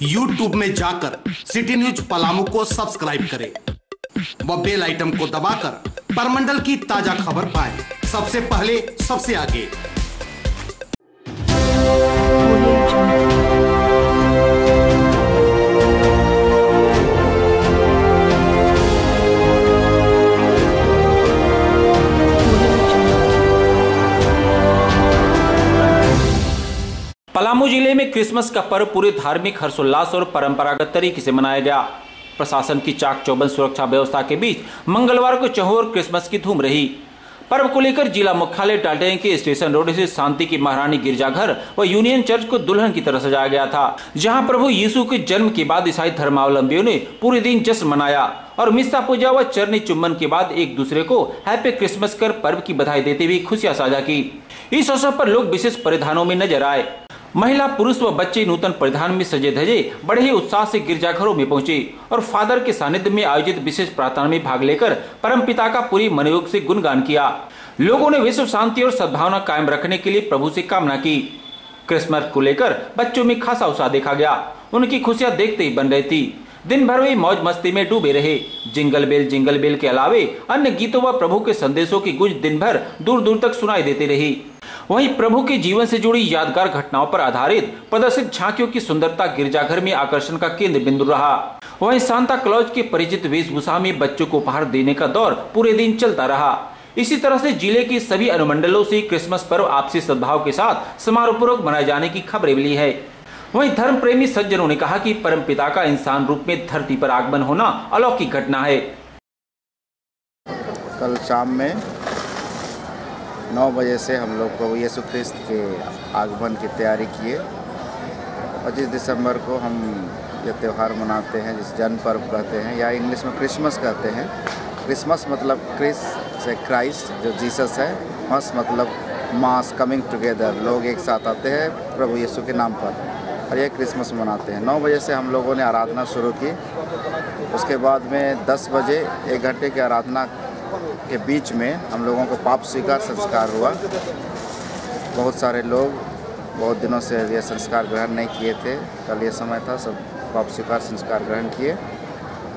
YouTube में जाकर city news Palamu को सब्सक्राइब करें व बेल आइटम को दबाकर परमंडल की ताजा खबर पाएं सबसे पहले सबसे आगे। पलामू जिले में क्रिसमस का पर्व पूरे धार्मिक हर्षोल्लास और परंपरागत तरीके से मनाया गया। प्रशासन की चाक चौबंद सुरक्षा व्यवस्था के बीच मंगलवार को चहुओर क्रिसमस की धूम रही। पर्व को लेकर जिला मुख्यालय टाल्टेन के स्टेशन रोड से शांति की महारानी गिरजाघर व यूनियन चर्च को दुल्हन की तरह सजाया गया था, जहां प्रभु यीशु के जन्म के बाद ईसाई धर्मावलंबियों ने पूरे दिन जश्न मनाया और मिस्सा पूजा व चरनी चुम्बन के बाद एक दूसरे को हैप्पी क्रिसमस कर पर्व की बधाई देते हुए खुशियां साझा की। इस अवसर पर लोग विशेष परिधानों में नजर आए। महिला, पुरुष व बच्चे नूतन परिधान में सजे धजे बड़े ही उत्साह से गिरजाघरों में पहुंचे और फादर के सानिध्य में आयोजित विशेष प्रार्थना में भाग लेकर परमपिता का पूरी मनोयोग से गुणगान किया। लोगों ने विश्व शांति और सद्भावना कायम रखने के लिए प्रभु से कामना की। क्रिसमस को लेकर बच्चों में खासा उत्साह देखा गया। उनकी खुशियां देखते ही बन रही थी। दिन भर वे मौज मस्ती में डूबे रहे। जिंगल बेल के अलावे अन्य गीतों व प्रभु के संदेशों की गूंज दिन भर दूर दूर तक सुनाई देती रही। वहीं प्रभु के जीवन से जुड़ी यादगार घटनाओं पर आधारित प्रदर्शित झांकियों की सुंदरता गिरजाघर में आकर्षण का केंद्र बिंदु रहा। वहीं सांता क्लॉज के परिचित वेशभूषा में बच्चों को उपहार देने का दौर पूरे दिन चलता रहा। इसी तरह से जिले के सभी अनुमंडलों से क्रिसमस पर्व आपसी सद्भाव के साथ समारोहपूर्वक मनाए जाने की खबरें मिली है। वहीं धर्म प्रेमी सज्जनों ने कहा कि परमपिता का इंसान रूप में धरती पर आगमन होना अलौकिक घटना है। कल शाम में 9 बजे से हम लोग प्रभु यीशु ख्रिस्त के आगमन की तैयारी किए। 25 दिसंबर को हम ये त्यौहार मनाते हैं, जिस जन्म पर्व कहते हैं या इंग्लिश में क्रिसमस कहते हैं। क्रिसमस मतलब क्रिस से क्राइस्ट जो जीसस है, मस मतलब मास, कमिंग टुगेदर, लोग एक साथ आते हैं प्रभु यीशु के नाम पर और ये क्रिसमस मनाते हैं। 9 बजे से हम लोगों ने आराधना शुरू की। उसके बाद में 10 बजे 1 घंटे की आराधना के बीच में हम लोगों को पाप स्वीकार संस्कार हुआ। बहुत सारे लोग बहुत दिनों से ये संस्कार ग्रहण नहीं किए थे। कल ये समय था, सब पाप स्वीकार संस्कार ग्रहण किए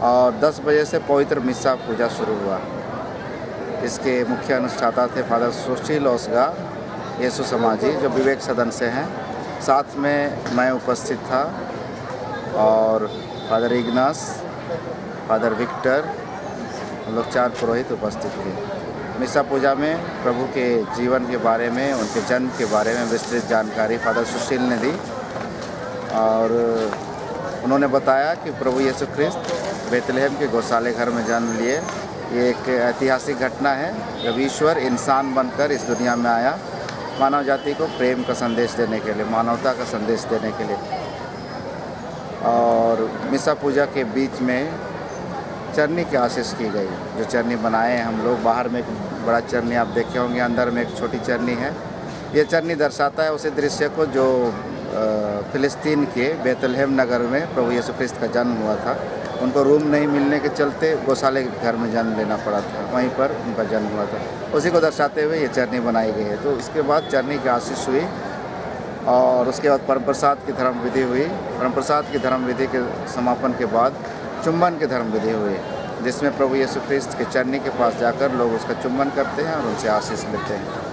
और 10 बजे से पवित्र मिस्सा पूजा शुरू हुआ। इसके मुख्य अनुष्ठाता थे फादर सुशील ओसगा यीशु समाजी, जो विवेक सदन से हैं। साथ में मैं उपस्थित था और फादर इग्नास, फादर विक्टर, हम लोग 4 पुरोहित उपस्थित थे। मिस्सा पूजा में प्रभु के जीवन के बारे में, उनके जन्म के बारे में विस्तृत जानकारी फादर सुशील ने दी और उन्होंने बताया कि प्रभु यीशु ख्रिस्त बेतलहम के गौशाले घर में जन्म लिए। ये एक ऐतिहासिक घटना है जब ईश्वर इंसान बनकर इस दुनिया में आया, मानव जाति को प्रेम का संदेश देने के लिए, मानवता का संदेश देने के लिए। और मिस्सा पूजा के बीच में चरनी की आशीष की गई। जो चरनी बनाए हैं हम लोग, बाहर में एक बड़ा चरनी आप देखे होंगे, अंदर में एक छोटी चरनी है। ये चरनी दर्शाता है उसी दृश्य को जो फिलिस्तीन के बेतलहम नगर में प्रभु यीशु ख्रिस्त का जन्म हुआ था। उनको रूम नहीं मिलने के चलते गौशाले घर में जन्म लेना पड़ा था, वहीं पर उनका जन्म हुआ था। उसी को दर्शाते हुए ये चरनी बनाई गई है। तो उसके बाद चरनी की आशीष हुई और उसके बाद परम प्रसाद की धर्म विधि हुई। परम प्रसाद की धर्म विधि के समापन के बाद चुम्बन की धर्म विधि हुई, जिसमें प्रभु यीशु ख्रिस्त के चरनी के पास जाकर लोग उसका चुम्बन करते हैं और उनसे आशीष लेते हैं।